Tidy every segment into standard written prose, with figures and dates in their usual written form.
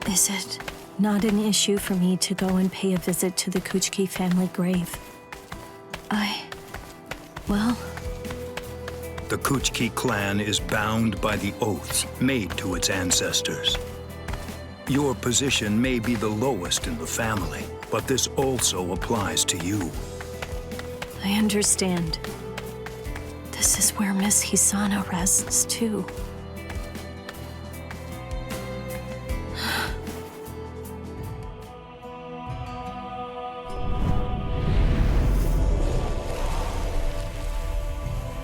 Is it not an issue for me to go and pay a visit to the Kuchiki family grave? Well... The Kuchiki clan is bound by the oaths made to its ancestors. Your position may be the lowest in the family, but this also applies to you. I understand. This is where Miss Hisana rests, too.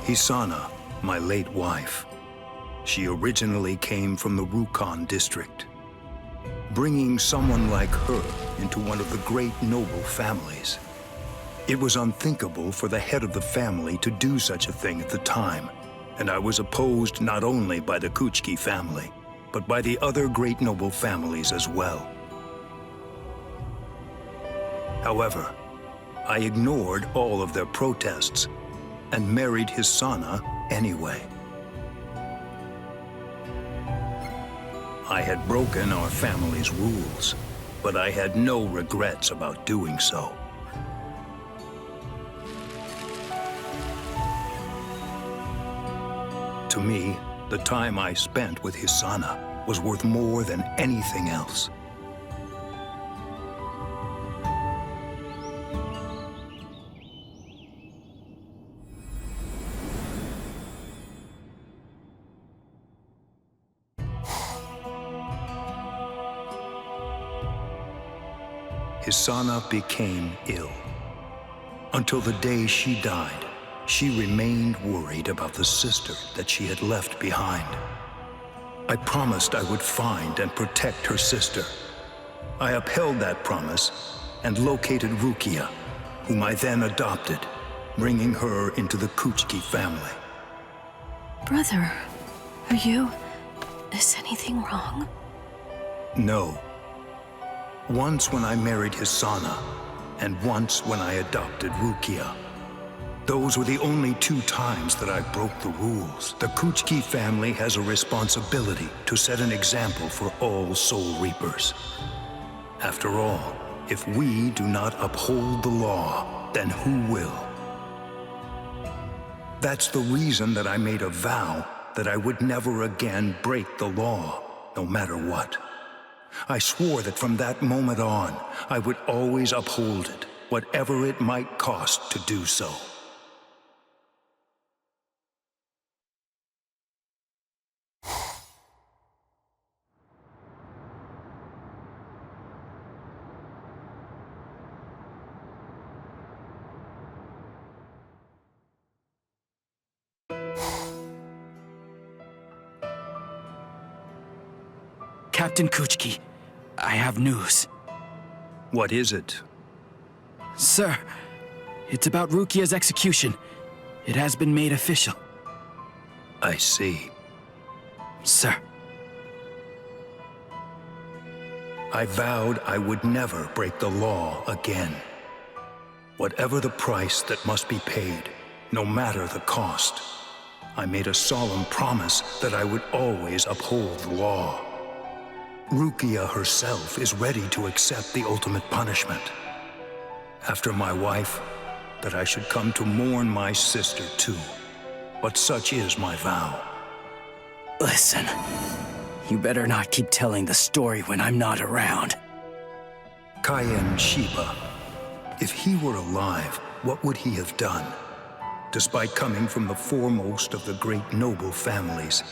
Hisana, my late wife. She originally came from the Rukon district. Bringing someone like her into one of the great noble families. It was unthinkable for the head of the family to do such a thing at the time, and I was opposed not only by the Kuchiki family, but by the other great noble families as well. However, I ignored all of their protests and married Hisana anyway. I had broken our family's rules, but I had no regrets about doing so. To me, the time I spent with Hisana was worth more than anything else. Hisana became ill. Until the day she died, she remained worried about the sister that she had left behind. I promised I would find and protect her sister. I upheld that promise and located Rukia, whom I then adopted, bringing her into the Kuchiki family. Brother, are you... is anything wrong? No. Once when I married Hisana, and once when I adopted Rukia. Those were the only 2 times that I broke the rules. The Kuchiki family has a responsibility to set an example for all Soul Reapers. After all, if we do not uphold the law, then who will? That's the reason that I made a vow that I would never again break the law, no matter what. I swore that from that moment on, I would always uphold it, whatever it might cost to do so. Captain Kuchiki, I have news. What is it? Sir, it's about Rukia's execution. It has been made official. I see. Sir. I vowed I would never break the law again. Whatever the price that must be paid, no matter the cost, I made a solemn promise that I would always uphold the law. Rukia herself is ready to accept the ultimate punishment. After my wife, that I should come to mourn my sister too. But such is my vow. Listen, you better not keep telling the story when I'm not around. Kaien Shiba. If he were alive, what would he have done? Despite coming from the foremost of the great noble families,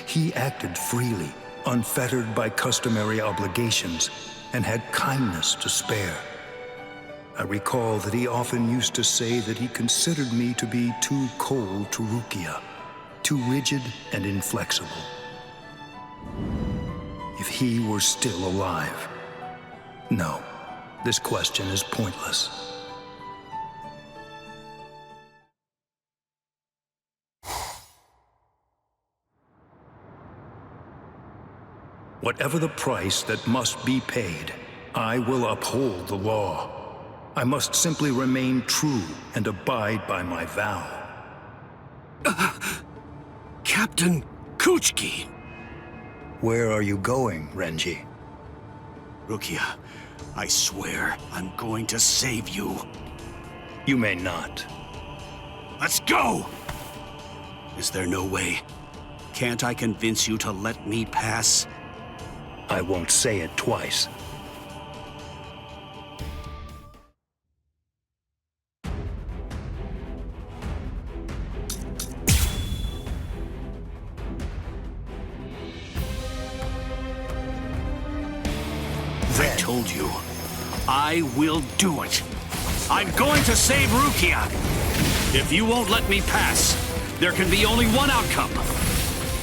he acted freely, unfettered by customary obligations, and had kindness to spare. I recall that he often used to say that he considered me to be too cold to Rukia, too rigid and inflexible. If he were still alive. No, this question is pointless. Whatever the price that must be paid, I will uphold the law. I must simply remain true and abide by my vow. Captain Kuchiki! Where are you going, Renji? Rukia, I swear I'm going to save you. You may not. Let's go! Is there no way? Can't I convince you to let me pass? I won't say it twice. I told you, I will do it. I'm going to save Rukia. If you won't let me pass, there can be only one outcome.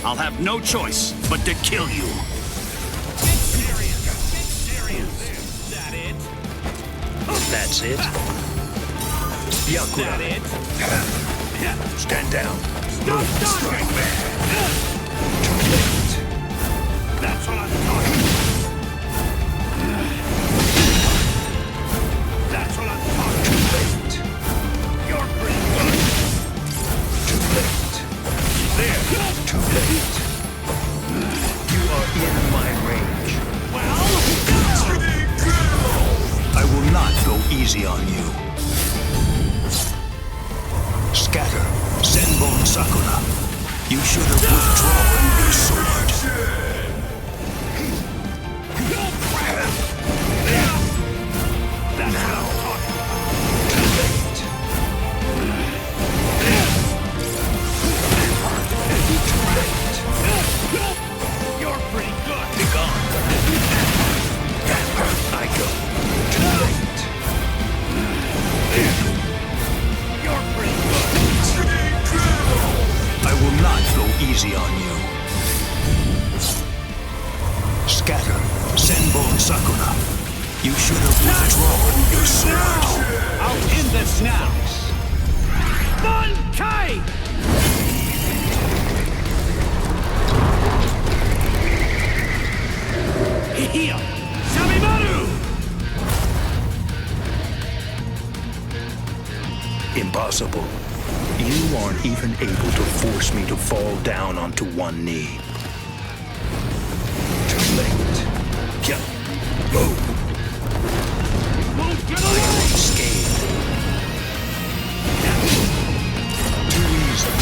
I'll have no choice but to kill you. Get serious! Get serious! Is that it? That's it? Byakuya. That it? Stand down. Stop dodging! That's what I'm talking about! That's what I'm talking about! You're pretty good! Too late. There! Too late. You are in my range. Well, I will not go easy on you. Scatter, Senbon Sakura. You should have withdrawn your sword. Now. Too late. Too late. you're pretty good! Be gone. I go. Too late. You're pretty good! I will not go easy on you. Scatter, Senbon Sakura. You should have withdrawn your sword. I'll end this now! Bankai! Here! Sabimaru! Impossible. You aren't even able to force me to fall down onto one knee. Too late. Kill. Move. Won't get I am away! unscathed. Too easy.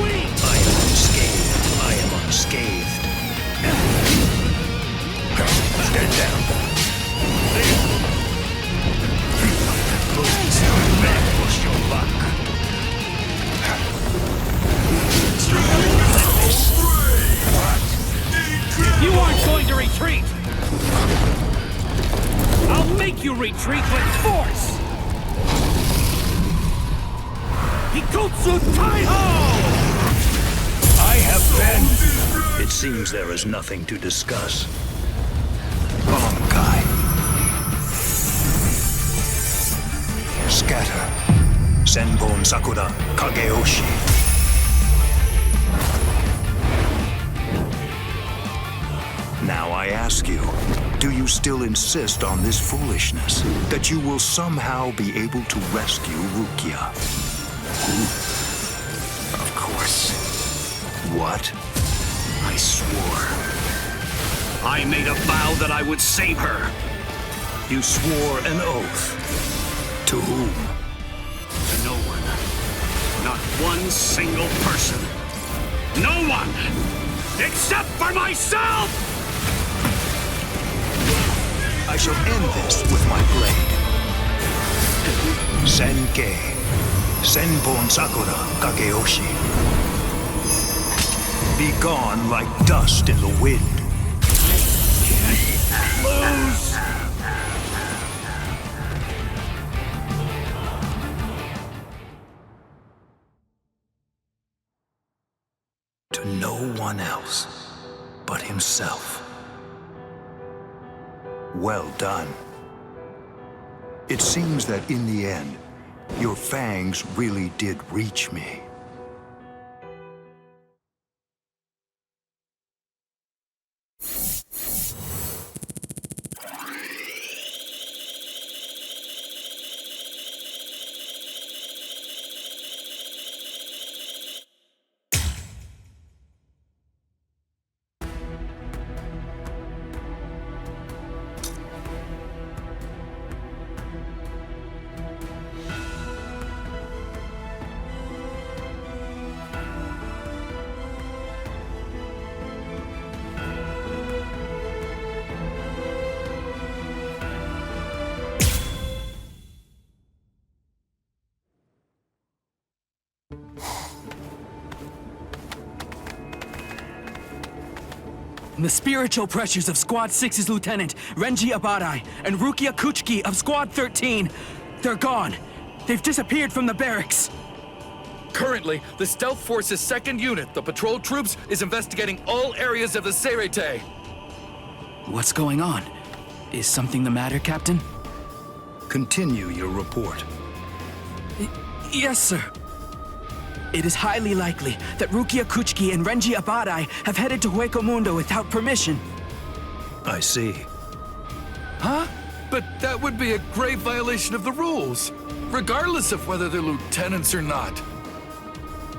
Wait! I am unscathed. I am unscathed. Stand down. Push your luck. You aren't going to retreat! I'll make you retreat with force! Hikutsu Taiho! I have been. It seems there is nothing to discuss. Bankai. Scatter. Senbon Sakura Kageyoshi. Now I ask you, do you still insist on this foolishness? That you will somehow be able to rescue Rukia? Of course. What? I swore. I made a vow that I would save her. You swore an oath. To whom? To no one. Not one single person. No one! Except for myself! I shall end this with my blade. Senkei. Senbon Sakura Kageyoshi. Be gone like dust in the wind. Lose! To no one else but himself. Well done. It seems that in the end, your fangs really did reach me. The spiritual pressures of Squad 6's Lieutenant, Renji Abadai, and Rukia Kuchiki of Squad 13. They're gone. They've disappeared from the barracks. Currently, the Stealth Force's 2nd unit, the patrol troops, is investigating all areas of the Seirete. What's going on? Is something the matter, Captain? Continue your report. Yes, sir. It is highly likely that Rukia Kuchiki and Renji Abadai have headed to Hueco Mundo without permission. I see. Huh? But that would be a grave violation of the rules, regardless of whether they're lieutenants or not.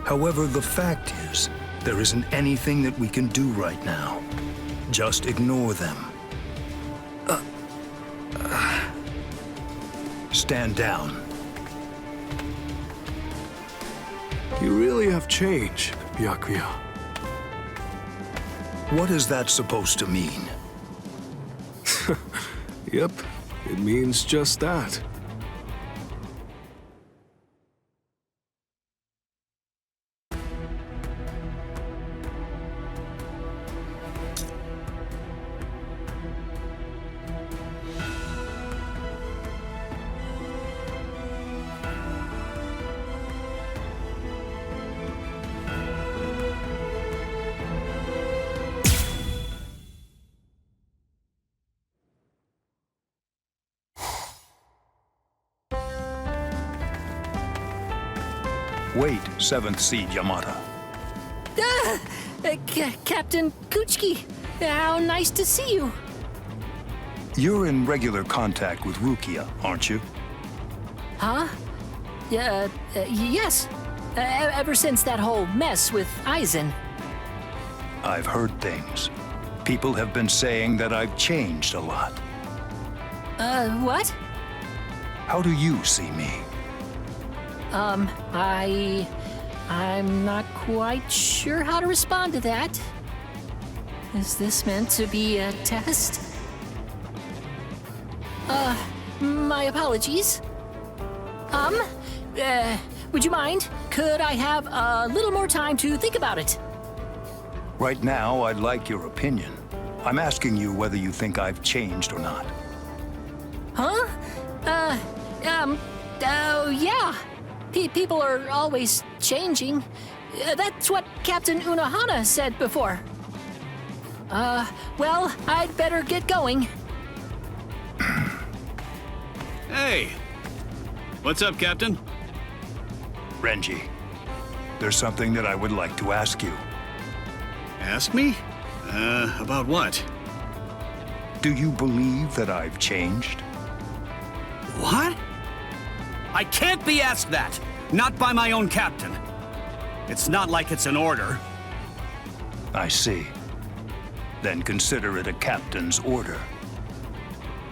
However, the fact is, there isn't anything that we can do right now. Just ignore them. Stand down. You really have changed, Byakuya. What is that supposed to mean? Yep, it means just that. Wait, 7th Seed Yamata. Captain Kuchiki, how nice to see you. You're in regular contact with Rukia, aren't you? Huh? Yes. Ever since that whole mess with Aizen. I've heard things. People have been saying that I've changed a lot. What? How do you see me? I'm not quite sure how to respond to that. Is this meant to be a test? My apologies. Would you mind? Could I have a little more time to think about it? Right now, I'd like your opinion. I'm asking you whether you think I've changed or not. Huh? Yeah. People are always changing. That's what Captain Unohana said before. Well, I'd better get going. Hey! What's up, Captain? Renji, there's something that I would like to ask you. Ask me? About what? Do you believe that I've changed? What? I can't be asked that! Not by my own captain. It's not like it's an order. I see. Then consider it a captain's order.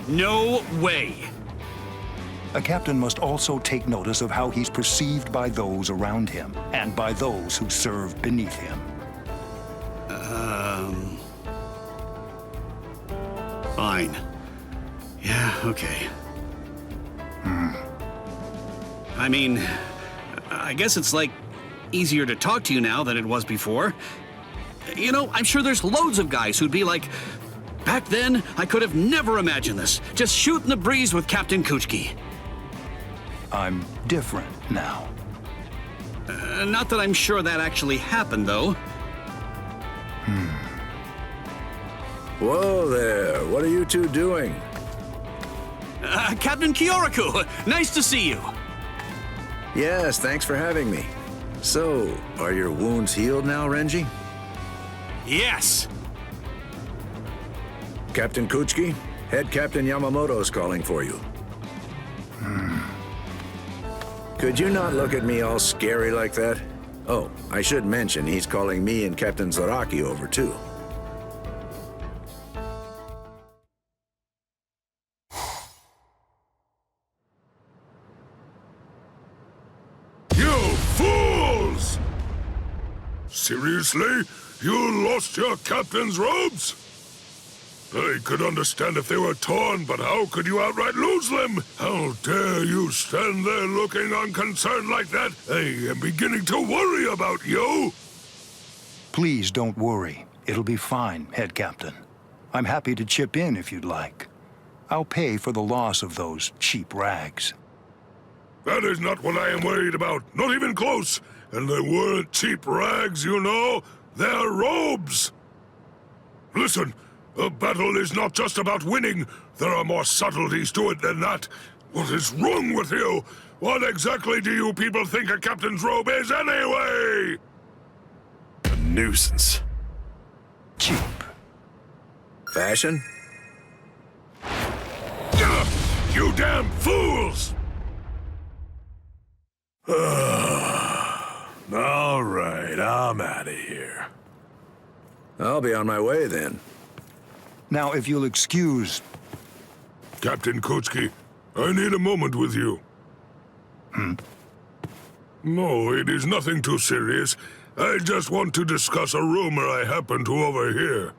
No way! A captain must also take notice of how he's perceived by those around him, and by those who serve beneath him. Fine. Yeah, okay. I mean, I guess it's like easier to talk to you now than it was before. You know, I'm sure there's loads of guys who'd be like, back then, I could have never imagined this. Just shooting the breeze with Captain Kuchiki. I'm different now. Not that I'm sure that actually happened, though. Whoa there, what are you two doing? Captain Kyoraku, nice to see you. Yes, thanks for having me. So, are your wounds healed now, Renji? Yes. Captain Kuchiki, Head Captain Yamamoto's calling for you. Could you not look at me all scary like that? Oh, I should mention he's calling me and Captain Zaraki over too. You fools! Seriously? You lost your captain's robes? I could understand if they were torn, but how could you outright lose them? How dare you stand there looking unconcerned like that? I am beginning to worry about you. Please don't worry. It'll be fine, Head Captain. I'm happy to chip in if you'd like. I'll pay for the loss of those cheap rags. That is not what I am worried about. Not even close. And they weren't cheap rags, you know. They're robes. Listen, a battle is not just about winning. There are more subtleties to it than that. What is wrong with you? What exactly do you people think a captain's robe is anyway? A nuisance. Cheap. Fashion? You damn fools! All right, I'm out of here. I'll be on my way then. Now, if you'll excuse... Captain Kuchiki, I need a moment with you. No, it is nothing too serious. I just want to discuss a rumor I happen to overhear.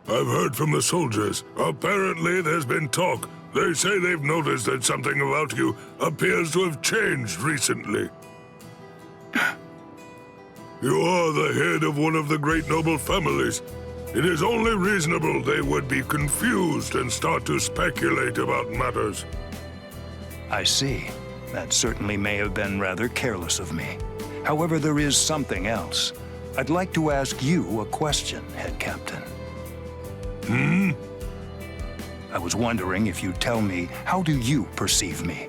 I've heard from the soldiers. Apparently there's been talk. They say they've noticed that something about you appears to have changed recently. You are the head of one of the great noble families. It is only reasonable they would be confused and start to speculate about matters. I see. That certainly may have been rather careless of me. However, there is something else. I'd like to ask you a question, Head Captain. I was wondering if you'd tell me, how do you perceive me?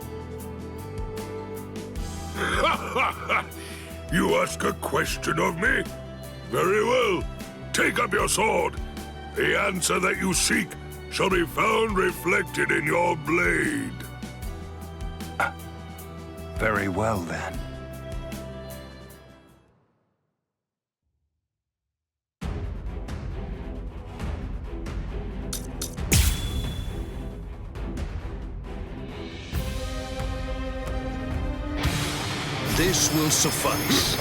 You ask a question of me? Very well. Take up your sword. The answer that you seek shall be found reflected in your blade. Very well, then. This will suffice.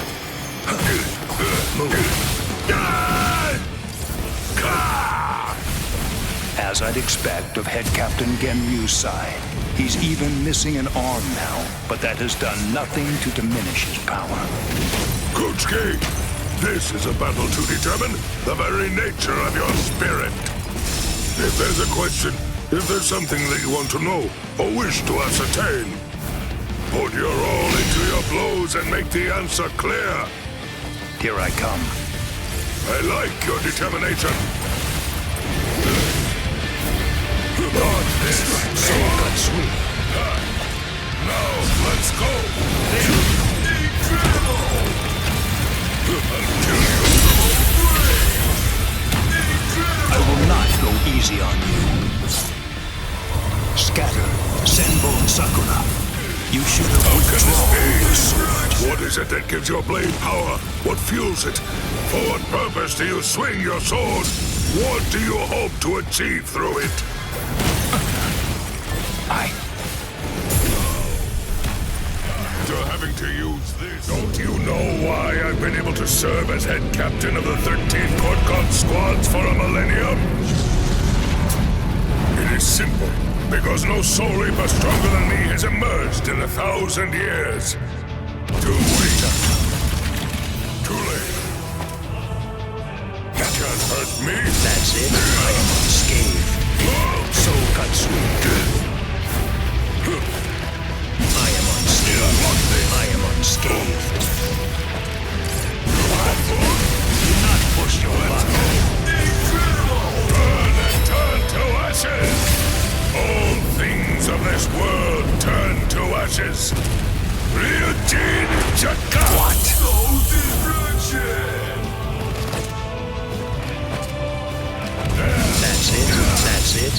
As I'd expect of Head Captain Genryu's side, he's even missing an arm now, but that has done nothing to diminish his power. Kuchiki, this is a battle to determine the very nature of your spirit. If there's a question, if there's something that you want to know or wish to ascertain, put your all into your blows and make the answer clear. Here I come. I like your determination. So cut sweet. Now, let's go. I will not go easy on you. Scatter, Senbon Sakura. You should have withdrawn your sword. What is it that gives your blade power? What fuels it? For what purpose do you swing your sword? What do you hope to achieve through it? After having to use this, don't you know why I've been able to serve as head captain of the 13th Court Guard squads for a millennium? It is simple. Because no soul reaper stronger than me has emerged in 1,000 years. Too late. Too late. You can't hurt me. That's it. I am unscathed. So cut sweet. I am unscathed. I am unscathed. Do not push your luck. Burn and turn to ashes. All things of this world turn to ashes. Ryujin Chaka! What? No destruction! That's it. That's it.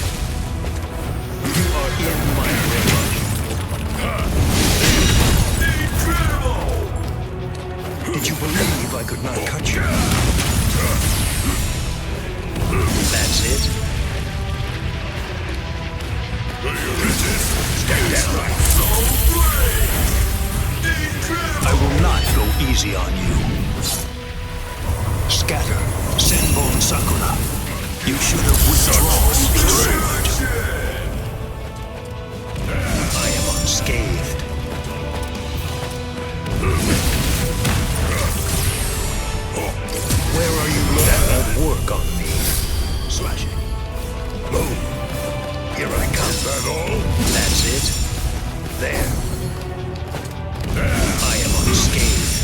You are in my range. Did you believe I could not cut you? That's it. Step down. I will not go easy on you. Scatter, Senbon Sakura. You should have withdrawn your sword. I am unscathed. Where are you looking? work on me. Slashing. Boom. Here I come. Is that all? That's it. There. I am unscathed.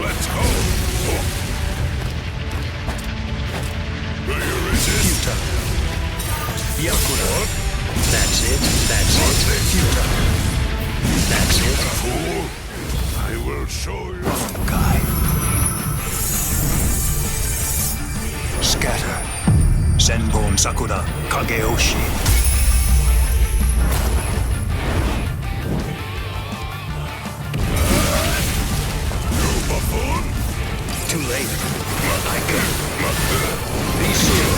Let's go. Do you resist? Futile. Byakuya. That's it. That's it. Futile. That's it. Fool. I will show you. Wrong guy. Scatter. Senbon Sakura Kageoshi. You buffoon. Too late. I can. Be still.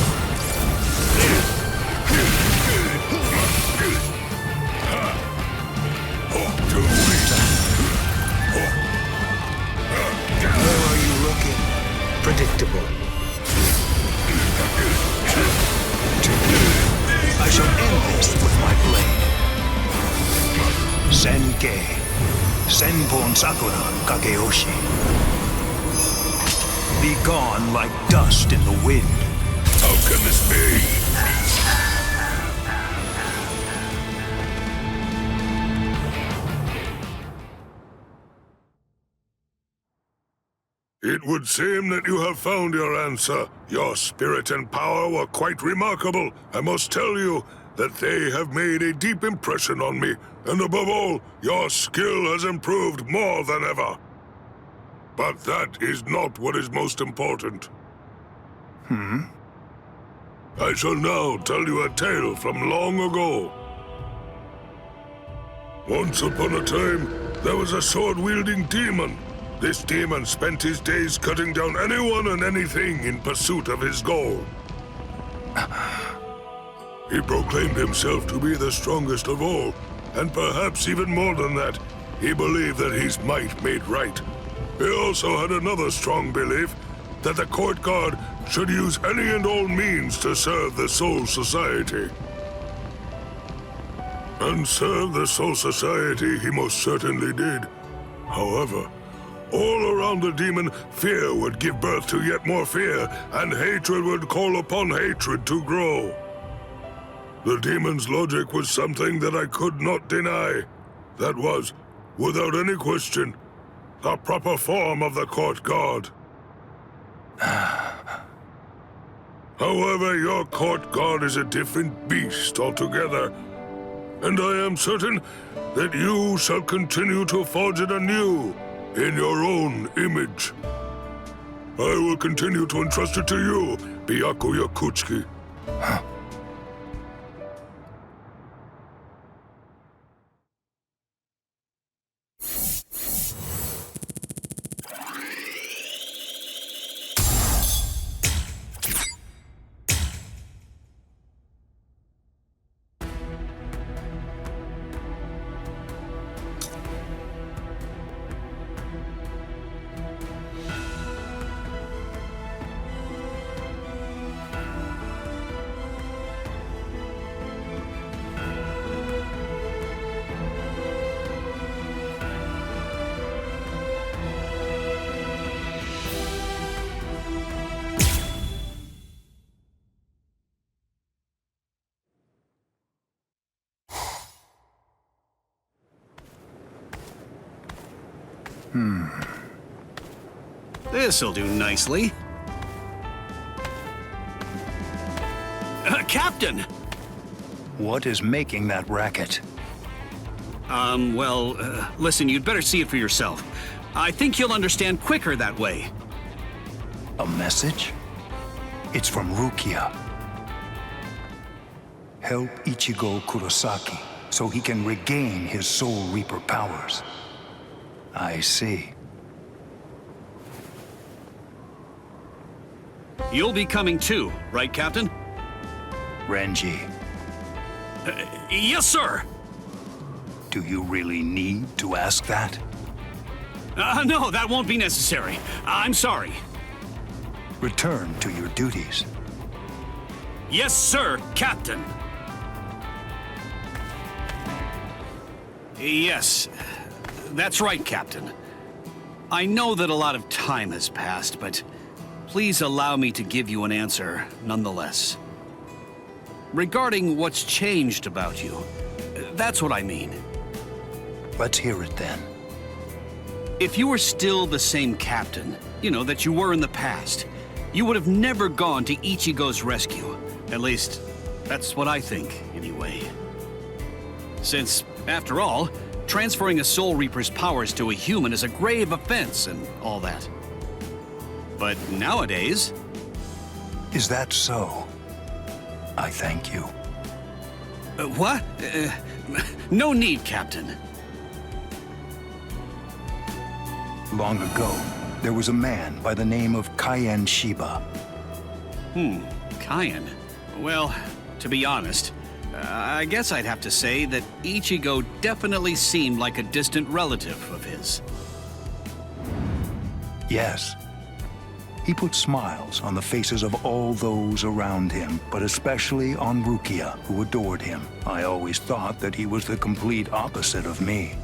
Too weak. Where are you looking? Predictable. I shall end this with my blade. Senke. Senbon Sakura Kageoshi. Be gone like dust in the wind. How can this be? It would seem that you have found your answer. Your spirit and power were quite remarkable. I must tell you that they have made a deep impression on me. And above all, your skill has improved more than ever. But that is not what is most important. I shall now tell you a tale from long ago. Once upon a time, there was a sword-wielding demon. This demon spent his days cutting down anyone and anything in pursuit of his goal. He proclaimed himself to be the strongest of all, and perhaps even more than that, he believed that his might made right. He also had another strong belief that the court guard should use any and all means to serve the Soul Society. And serve the Soul Society he most certainly did. However, all around the demon, fear would give birth to yet more fear, and hatred would call upon hatred to grow. The demon's logic was something that I could not deny. That was, without any question, the proper form of the court guard. However, your court guard is a different beast altogether, and I am certain that you shall continue to forge it anew in your own image. I will continue to entrust it to you, Byakuya Kuchiki. This'll do nicely. Captain! What is making that racket? Listen, you'd better see it for yourself. I think you'll understand quicker that way. A message? It's from Rukia. Help Ichigo Kurosaki so he can regain his Soul Reaper powers. I see. You'll be coming too, right, Captain? Renji, Yes, sir! do you really need to ask that? No, that won't be necessary. I'm sorry. Return to your duties. Yes, sir, Captain. Yes, that's right, Captain. I know that a lot of time has passed, but please allow me to give you an answer nonetheless. Regarding what's changed about you, that's what I mean. Let's hear it then. If you were still the same captain, that you were in the past, you would have never gone to Ichigo's rescue. At least, that's what I think, anyway. Since, after all, transferring a Soul Reaper's powers to a human is a grave offense and all that. But nowadays... Is that so? I thank you. What? No need, Captain. Long ago, there was a man by the name of Cayenne Shiba. Cayenne. Well, to be honest, I guess I'd have to say that Ichigo definitely seemed like a distant relative of his. Yes. He put smiles on the faces of all those around him, but especially on Rukia, who adored him. I always thought that he was the complete opposite of me.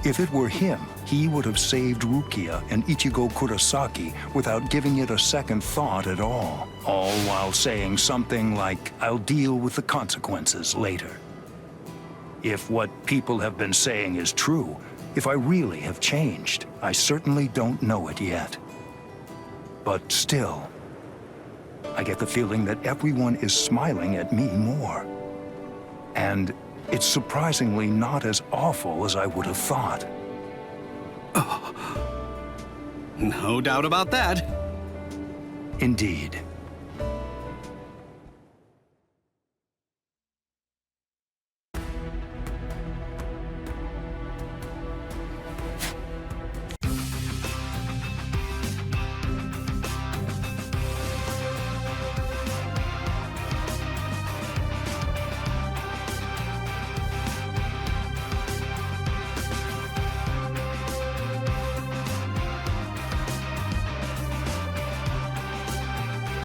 If it were him, he would have saved Rukia and Ichigo Kurosaki without giving it a second thought at all while saying something like, "I'll deal with the consequences later." If what people have been saying is true, if I really have changed, I certainly don't know it yet. But still, I get the feeling that everyone is smiling at me more. And it's surprisingly not as awful as I would have thought. No doubt about that. Indeed.